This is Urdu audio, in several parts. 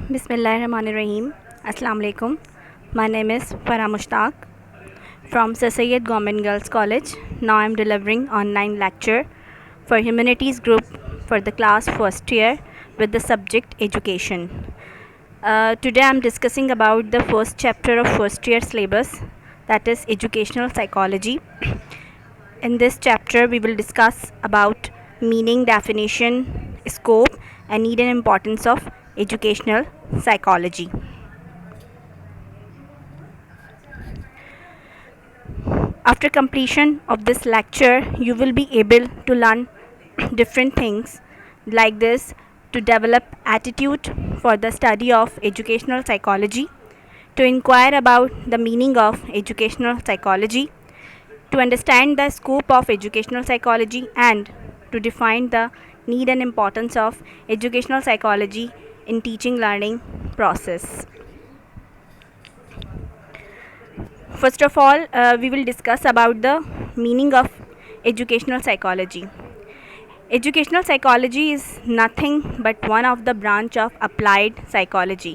Bismillahirrahmanirrahim. Assalamu alaikum. My name is Farah Mushtaq from Sir Syed Government Girls College. Now I am delivering online lecture for Humanities Group for the class first year with the subject education. Today I am discussing about the first chapter of first year syllabus, that is educational psychology. In this chapter we will discuss about meaning, definition, scope and need and importance of educational psychology. After completion of this lecture, you will be able to learn different things like this: to develop attitude for the study of educational psychology, to inquire about the meaning of educational psychology, to understand the scope of educational psychology, and to define the need and importance of educational psychology in teaching learning process. First of all, we will discuss about the meaning of educational psychology. Educational psychology is nothing but one of the branch of applied psychology.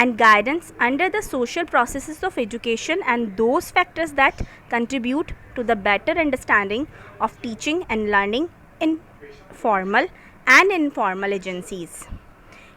and guidance under the social processes of education and those factors that contribute to the better understanding of teaching and learning in formal and informal agencies.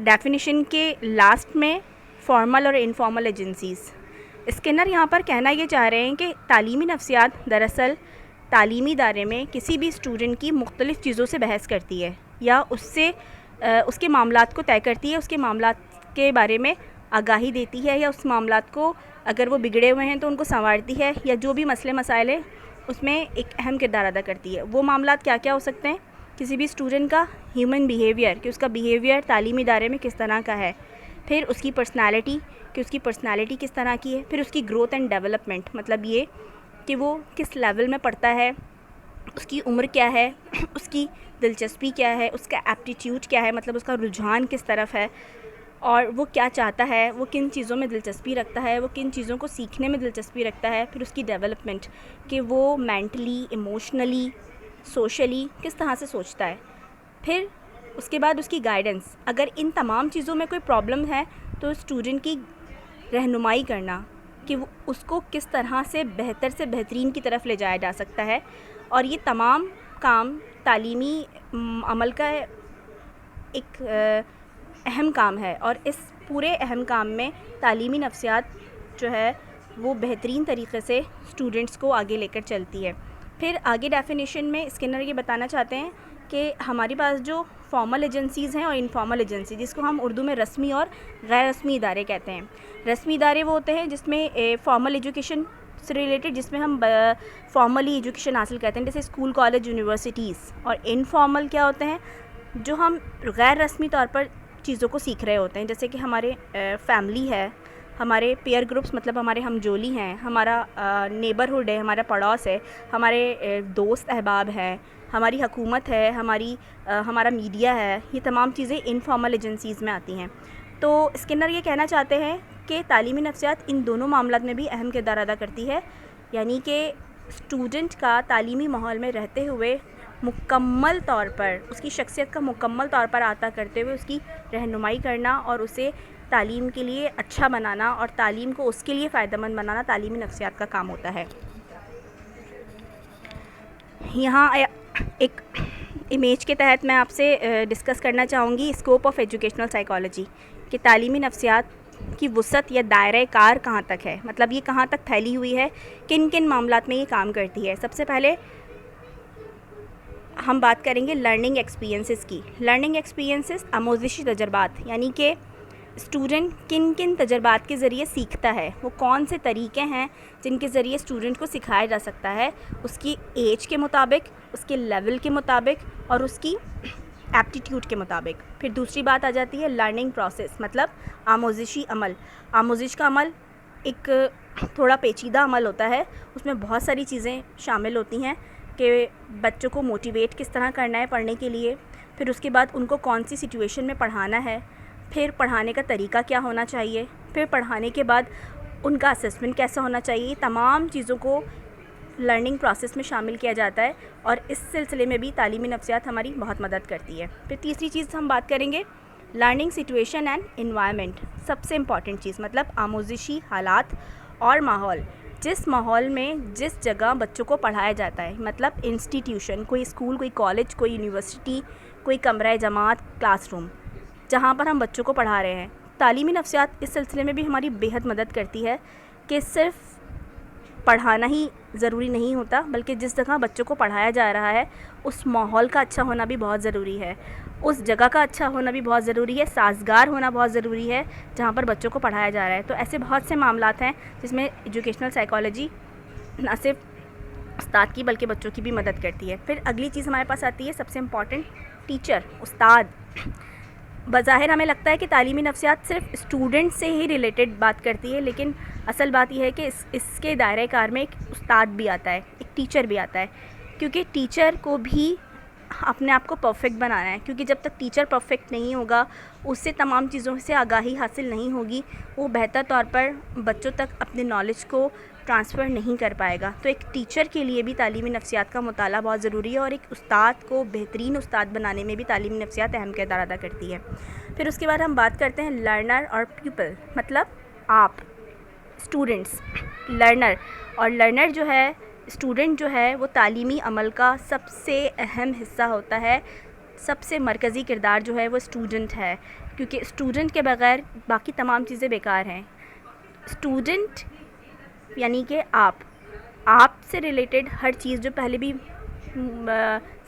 Definition کے لاسٹ میں فارمل اور انفارمل ایجنسیز. اسکنر یہاں پر کہنا یہ چاہ رہے ہیں کہ تعلیمی نفسیات دراصل تعلیمی ادارے میں کسی بھی اسٹوڈنٹ کی مختلف چیزوں سے بحث کرتی ہے یا اس کے معاملات کو طے کرتی ہے, اس کے معاملات کے بارے میں آگاہی دیتی ہے, یا اس معاملات کو اگر وہ بگڑے ہوئے ہیں تو ان کو سنوارتی ہے, یا جو بھی مسئلے مسائل ہیں اس میں ایک اہم کردار ادا کرتی ہے. وہ معاملات کیا کیا ہو سکتے ہیں؟ کسی بھی اسٹوڈنٹ کا ہیومن بیہیویئر, کہ اس کا بیہیویئر تعلیمی ادارے میں کس طرح کا ہے, پھر اس کی پرسنالٹی, کہ اس کی پرسنالٹی کس طرح کی ہے, پھر اس کی گروتھ اینڈ ڈیولپمنٹ, مطلب یہ کہ وہ کس لیول میں پڑھتا ہے, اس کی عمر کیا ہے, اس کی دلچسپی کیا ہے, اس کا ایپٹیٹیوڈ کیا ہے, مطلب اس کا رجحان کس طرف ہے, اور وہ کیا چاہتا ہے, وہ کن چیزوں میں دلچسپی رکھتا ہے, وہ کن چیزوں کو سیکھنے میں دلچسپی رکھتا ہے, پھر اس کی ڈیولپمنٹ, کہ وہ مینٹلی, ایموشنلی, سوشلی کس طرح سے سوچتا ہے, پھر اس کے بعد اس کی گائیڈنس. اگر ان تمام چیزوں میں کوئی پرابلم ہے تو اسٹوڈنٹ کی رہنمائی کرنا کہ وہ اس کو کس طرح سے بہترین کی طرف لے جایا جا سکتا ہے. اور یہ تمام کام تعلیمی عمل کا ایک اہم کام ہے, اور اس پورے اہم کام میں تعلیمی نفسیات جو ہے وہ بہترین طریقے سے اسٹوڈنٹس کو آگے لے کر چلتی ہے. پھر آگے ڈیفینیشن میں اسکنر یہ بتانا چاہتے ہیں کہ ہمارے پاس جو فارمل ایجنسیز ہیں اور انفارمل ایجنسی, جس کو ہم اردو میں رسمی اور غیر رسمی ادارے کہتے ہیں. رسمی ادارے وہ ہوتے ہیں جس میں فارمل ایجوکیشن سے ریلیٹڈ, جس میں ہم فارملی ایجوکیشن حاصل کرتے ہیں, جیسے اسکول, کالج, یونیورسٹیز. اور انفارمل کیا ہوتے ہیں؟ جو ہم غیر رسمی طور پر چیزوں کو سیکھ رہے ہوتے ہیں, جیسے کہ ہمارے فیملی ہے, ہمارے پیئر گروپس مطلب ہمارے ہم جولی ہیں, ہمارا نیبرہڈ ہے, ہمارا پڑوس ہے, ہمارے دوست احباب ہیں, ہماری حکومت ہے, ہمارا میڈیا ہے. یہ تمام چیزیں انفارمل ایجنسیز میں آتی ہیں. تو اسکنر یہ کہنا چاہتے ہیں کہ تعلیمی نفسیات ان دونوں معاملات میں بھی اہم کردار ادا کرتی ہے, یعنی کہ اسٹوڈنٹ کا تعلیمی ماحول میں رہتے ہوئے مکمل طور پر اس کی شخصیت کا مکمل طور پر احاطہ کرتے ہوئے اس کی رہنمائی کرنا اور اسے تعلیم کے لیے اچھا بنانا اور تعلیم کو اس کے لیے فائدہ مند بنانا تعلیمی نفسیات کا کام ہوتا ہے. یہاں ایک امیج کے تحت میں آپ سے ڈسکس کرنا چاہوں گی اسکوپ آف ایجوکیشنل سائیکالوجی, کہ تعلیمی نفسیات کی وسعت یا دائرۂ کار کہاں تک ہے, مطلب یہ کہاں تک پھیلی ہوئی ہے, کن کن معاملات میں یہ کام کرتی ہے. سب سے پہلے ہم بات کریں گے لرننگ ایکسپیرینسز کی. لرننگ ایکسپیرینسز آموزشی تجربات, یعنی کہ اسٹوڈنٹ کن کن تجربات کے ذریعے سیکھتا ہے, وہ کون سے طریقے ہیں جن کے ذریعے اسٹوڈنٹ کو سکھایا جا سکتا ہے, اس کی ایج کے مطابق, اس کے لیول کے مطابق اور اس کی ایپٹیٹیوڈ کے مطابق. پھر دوسری بات آ جاتی ہے لرننگ پروسیس, مطلب آموزشی عمل. آموزش کا عمل ایک تھوڑا پیچیدہ عمل ہوتا ہے, اس میں بہت ساری چیزیں شامل ہوتی ہیں کہ بچوں کو موٹیویٹ کس طرح کرنا ہے پڑھنے کے لیے, پھر اس کے بعد ان کو کون سی سچویشن میں پڑھانا ہے, پھر پڑھانے کا طریقہ کیا ہونا چاہیے, پھر پڑھانے کے بعد ان کا اسسمنٹ کیسا ہونا چاہیے. تمام چیزوں کو لرننگ پروسیس میں شامل کیا جاتا ہے, اور اس سلسلے میں بھی تعلیمی نفسیات ہماری بہت مدد کرتی ہے. پھر تیسری چیز ہم بات کریں گے لرننگ سچویشن اینڈ انوائرمنٹ. سب سے امپورٹنٹ چیز مطلب آموزشی حالات اور ماحول. جس ماحول میں جس جگہ بچوں کو پڑھایا جاتا ہے, مطلب انسٹیٹیوشن, کوئی اسکول, کوئی کالج, کوئی یونیورسٹی, کوئی کمرہ جماعت, کلاس روم, جہاں پر ہم بچوں کو پڑھا رہے ہیں. تعلیمی نفسیات اس سلسلے میں بھی ہماری بیحد مدد کرتی ہے کہ صرف پڑھانا ہی ضروری نہیں ہوتا, بلکہ جس جگہ بچوں کو پڑھایا جا رہا ہے اس ماحول کا اچھا ہونا بھی بہت ضروری ہے, اس جگہ کا اچھا ہونا بھی بہت ضروری ہے, سازگار ہونا بہت ضروری ہے جہاں پر بچوں کو پڑھایا جا رہا ہے. تو ایسے بہت سے معاملات ہیں جس میں ایجوکیشنل سائیکالوجی نہ صرف استاد کی بلکہ بچوں کی بھی مدد کرتی ہے. پھر اگلی چیز ہمارے پاس آتی ہے سب سے امپورٹنٹ ٹیچر, استاد. بظاہر ہمیں لگتا ہے کہ تعلیمی نفسیات صرف اسٹوڈنٹ سے ہی ریلیٹڈ بات کرتی ہے, لیکن اصل بات یہ ہے کہ اس کے دائرۂ کار میں ایک استاد بھی آتا ہے, ایک ٹیچر بھی آتا ہے, کیونکہ ٹیچر کو بھی اپنے آپ کو پرفیکٹ بنانا ہے. کیونکہ جب تک ٹیچر پرفیکٹ نہیں ہوگا, اس سے تمام چیزوں سے آگاہی حاصل نہیں ہوگی, وہ بہتر طور پر بچوں تک اپنے نالج کو ٹرانسفر نہیں کر پائے گا. تو ایک ٹیچر کے لیے بھی تعلیمی نفسیات کا مطالعہ بہت ضروری ہے, اور ایک استاد کو بہترین استاد بنانے میں بھی تعلیمی نفسیات اہم کردار ادا کرتی ہے. پھر اس کے بعد ہم بات کرتے ہیں لرنر اور پیپل, مطلب آپ, اسٹوڈنٹس, لرنر. اور لرنر جو ہے, اسٹوڈنٹ جو ہے, وہ تعلیمی عمل کا سب سے اہم حصہ ہوتا ہے, سب سے مرکزی کردار جو ہے وہ اسٹوڈنٹ ہے، کیونکہ اسٹوڈنٹ کے بغیر باقی تمام چیزیں بیکار ہیں. اسٹوڈنٹ یعنی کہ آپ سے ریلیٹڈ ہر چیز جو پہلے بھی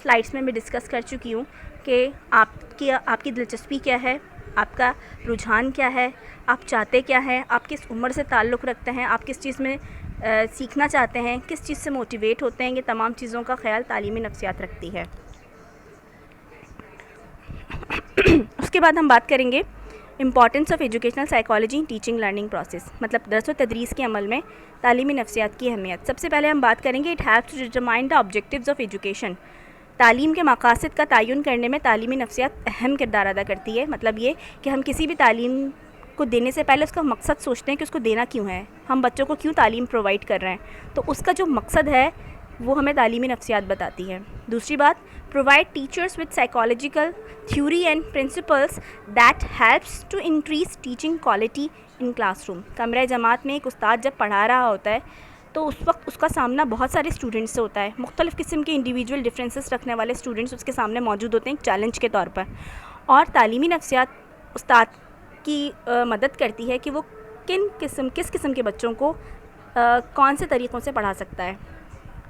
سلائڈس میں ڈسکس کر چکی ہوں کہ آپ کی دلچسپی کیا ہے، آپ کا رجحان کیا ہے، آپ چاہتے کیا ہیں، آپ کس عمر سے تعلق رکھتے ہیں، آپ کس چیز میں سیکھنا چاہتے ہیں، کس چیز سے موٹیویٹ ہوتے ہیں. یہ تمام چیزوں کا خیال تعلیمی نفسیات رکھتی ہے. اس کے بعد ہم بات کریں گے importance of educational psychology in teaching learning process, مطلب درس و تدریس کے عمل میں تعلیمی نفسیات کی اہمیت. سب سے پہلے ہم بات کریں گے it helps to determine the objectives of education. تعلیم کے مقاصد کا تعین کرنے میں تعلیمی نفسیات اہم کردار ادا کرتی ہے. مطلب یہ کہ ہم کسی بھی تعلیم کو دینے سے پہلے اس کا مقصد سوچتے ہیں کہ اس کو دینا کیوں ہے، ہم بچوں کو کیوں تعلیم پرووائڈ کر رہے ہیں، تو اس کا جو مقصد ہے وہ ہمیں تعلیمی نفسیات بتاتی ہے. دوسری بات، provide teachers with psychological theory and principles that helps to increase teaching quality in classroom. کمرہ جماعت میں ایک استاد جب پڑھا رہا ہوتا ہے تو اس وقت اس کا سامنا بہت سارے اسٹوڈنٹس سے ہوتا ہے. مختلف قسم کے انڈیویجول ڈفرینسز رکھنے والے اسٹوڈنٹس اس کے سامنے موجود ہوتے ہیں ایک چیلنج کے طور پر، اور تعلیمی نفسیات استاد کی مدد کرتی ہے کہ وہ کس قسم کے بچوں کو کون سے طریقوں سے پڑھا سکتا ہے.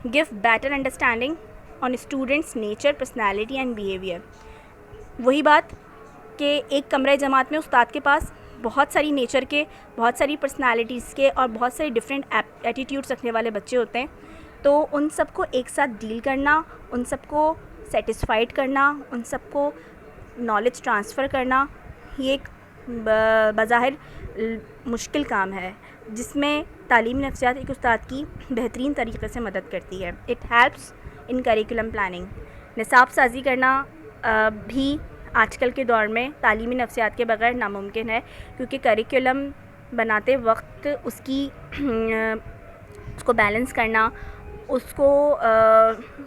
give better understanding on students' nature, personality and behavior. وہی بات کہ ایک کمرہ جماعت میں استاد کے پاس بہت ساری نیچر کے، بہت ساری پرسنالٹیز کے اور بہت ساری ڈفرینٹ ایٹیٹیوڈس رکھنے والے بچے ہوتے ہیں، تو ان سب کو ایک ساتھ ڈیل کرنا، ان سب کو سیٹسفائیڈ کرنا، ان سب کو نالج ٹرانسفر کرنا، یہ ایک بظاہر مشکل کام ہے جس میں تعلیمی نفسیات ایک استاد کی بہترین طریقے سے مدد کرتی ہے. It helps in curriculum planning. نصاب سازی کرنا بھی آج کل کے دور میں تعلیمی نفسیات کے بغیر ناممکن ہے، کیونکہ کریکولم بناتے وقت اس کو بیلنس کرنا، اس کو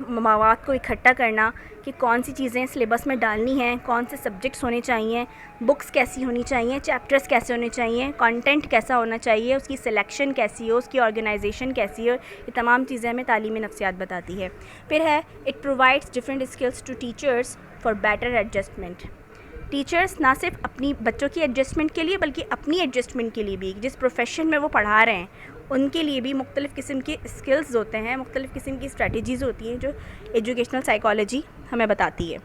مواد کو اکٹھا کرنا کہ کون سی چیزیں سلیبس میں ڈالنی ہیں، کون سے سبجیکٹس ہونے چاہیے، بکس کیسی ہونی چاہیے، چیپٹرز کیسے ہونے چاہیے، کنٹینٹ کیسا ہونا چاہیے، اس کی سلیکشن کیسی ہو، اس کی آرگنائزیشن کیسی ہو، یہ تمام چیزیں ہمیں تعلیمی نفسیات بتاتی ہے. پھر ہے it provides different skills to teachers for better adjustment. Teachers نہ صرف اپنی بچوں کی ایڈجسٹمنٹ کے لیے بلکہ اپنی ایڈجسٹمنٹ کے لیے بھی، جس پروفیشن میں وہ پڑھا رہے ہیں ان کے لیے بھی مختلف قسم کے اسکلز ہوتے ہیں، مختلف قسم کی اسٹریٹجیز ہوتی ہیں جو ایجوکیشنل سائیکالوجی ہمیں بتاتی ہے.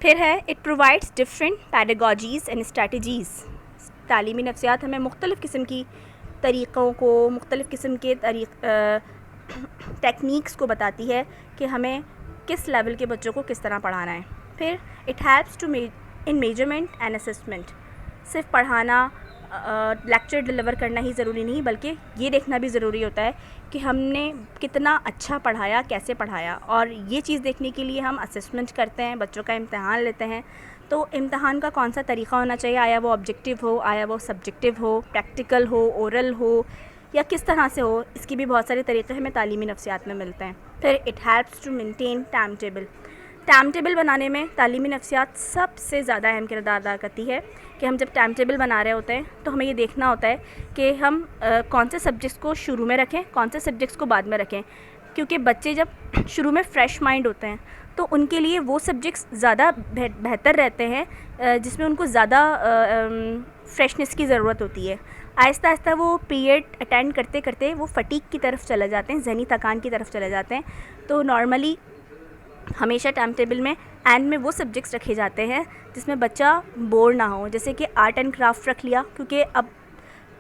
پھر ہے it provides different pedagogies and strategies. تعلیمی نفسیات ہمیں مختلف قسم کی طریقوں کو، مختلف قسم کے ٹیکنیکس کو بتاتی ہے کہ ہمیں کس لیول کے بچوں کو کس طرح پڑھانا ہے. پھر it helps to in measurement and assessment. صرف پڑھانا، لیکچر ڈلیور کرنا ہی ضروری نہیں، بلکہ یہ دیکھنا بھی ضروری ہوتا ہے کہ ہم نے کتنا اچھا پڑھایا، کیسے پڑھایا، اور یہ چیز دیکھنے کے لیے ہم اسسمنٹ کرتے ہیں، بچوں کا امتحان لیتے ہیں. تو امتحان کا کون سا طریقہ ہونا چاہیے، آیا وہ آبجیکٹیو ہو، آیا وہ سبجیکٹیو ہو، پریکٹیکل ہو، اورل ہو، یا کس طرح سے ہو، اس کی بھی بہت سارے طریقے ہمیں تعلیمی نفسیات میں ملتے ہیں. پھر it helps to maintain time table. Time table بنانے میں تعلیمی نفسیات سب سے زیادہ اہم کردار ادا کرتی ہے کہ ہم جب ٹائم ٹیبل بنا رہے ہوتے ہیں تو ہمیں یہ دیکھنا ہوتا ہے کہ ہم کون سے سبجیکٹس کو شروع میں رکھیں، کون سے سبجیکٹس کو بعد میں رکھیں، کیونکہ بچے جب شروع میں فریش مائنڈ ہوتے ہیں تو ان کے لیے وہ سبجیکٹس زیادہ بہتر رہتے ہیں جس میں ان کو زیادہ فریشنس کی ضرورت ہوتی ہے. آہستہ آہستہ وہ پیریڈ اٹینڈ کرتے کرتے وہ فٹیگ کی طرف چلے جاتے ہیں، ذہنی تھکان کی طرف چلے جاتے ہیں. تو نارملی ہمیشہ ٹائم ٹیبل میں اینڈ میں وہ سبجیکٹس رکھے جاتے ہیں جس میں بچہ بور نہ ہو. جیسے کہ آرٹ اینڈ کرافٹ رکھ لیا، کیونکہ اب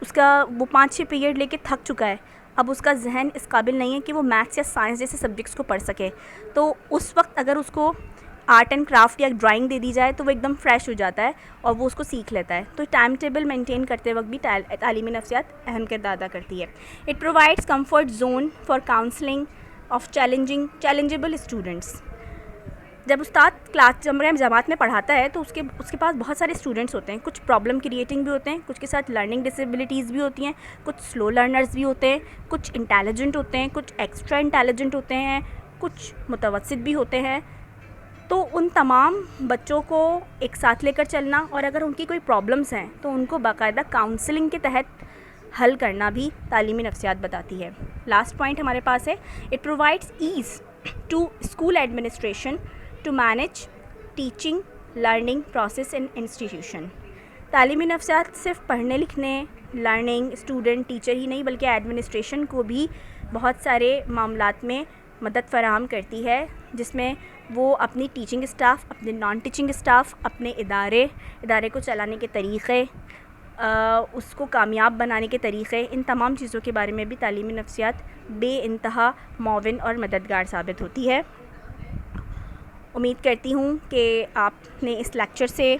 اس کا وہ 5-6 پیریڈ لے کے تھک چکا ہے، اب اس کا ذہن اس قابل نہیں ہے کہ وہ میتھس یا سائنس جیسے سبجیکٹس کو پڑھ سکے. تو اس وقت اگر اس کو آرٹ اینڈ کرافٹ یا ڈرائنگ دے دی جائے تو وہ ایک دم فریش ہو جاتا ہے اور وہ اس کو سیکھ لیتا ہے. تو ٹائم ٹیبل مینٹین کرتے وقت بھی تعلیمی نفسیات اہم کردار ادا کرتی ہے. It provides comfort zone for counselling of challengeable students. جب استاد کلاس جماعت میں پڑھاتا ہے تو اس کے پاس بہت سارے اسٹوڈنٹس ہوتے ہیں، کچھ پرابلم کریٹنگ بھی ہوتے ہیں، کچھ کے ساتھ لرننگ ڈسیبلٹیز بھی ہوتی ہیں، کچھ سلو لرنرز بھی ہوتے ہیں، کچھ انٹیلیجنٹ ہوتے ہیں، کچھ ایکسٹرا انٹیلیجنٹ ہوتے ہیں، کچھ متوسط بھی ہوتے ہیں. تو ان تمام بچوں کو ایک ساتھ لے کر چلنا، اور اگر ان کی کوئی پرابلمس ہیں تو ان کو باقاعدہ کاؤنسلنگ کے تحت حل کرنا بھی تعلیمی نفسیات بتاتی ہے. لاسٹ پوائنٹ ہمارے پاس ہے it provides ease to school administration to manage teaching learning process in institution. تعلیمی نفسیات صرف پڑھنے لکھنے لرننگ اسٹوڈنٹ ٹیچر ہی نہیں بلکہ ایڈمنسٹریشن کو بھی بہت سارے معاملات میں مدد فراہم کرتی ہے، جس میں وہ اپنی ٹیچنگ اسٹاف، اپنے نان ٹیچنگ اسٹاف، اپنے ادارے کو چلانے کے طریقے، اس کو کامیاب بنانے کے طریقے، ان تمام چیزوں کے بارے میں بھی تعلیمی نفسیات بے انتہا معاون اور مددگار ثابت ہوتی ہے. امید کرتی ہوں کہ آپ نے اس لیکچر سے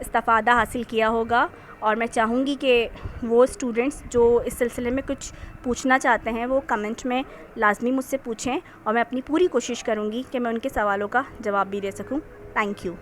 استفادہ حاصل کیا ہوگا، اور میں چاہوں گی کہ وہ اسٹوڈنٹس جو اس سلسلے میں کچھ پوچھنا چاہتے ہیں وہ کمنٹ میں لازمی مجھ سے پوچھیں، اور میں اپنی پوری کوشش کروں گی کہ میں ان کے سوالوں کا جواب بھی دے سکوں. Thank you.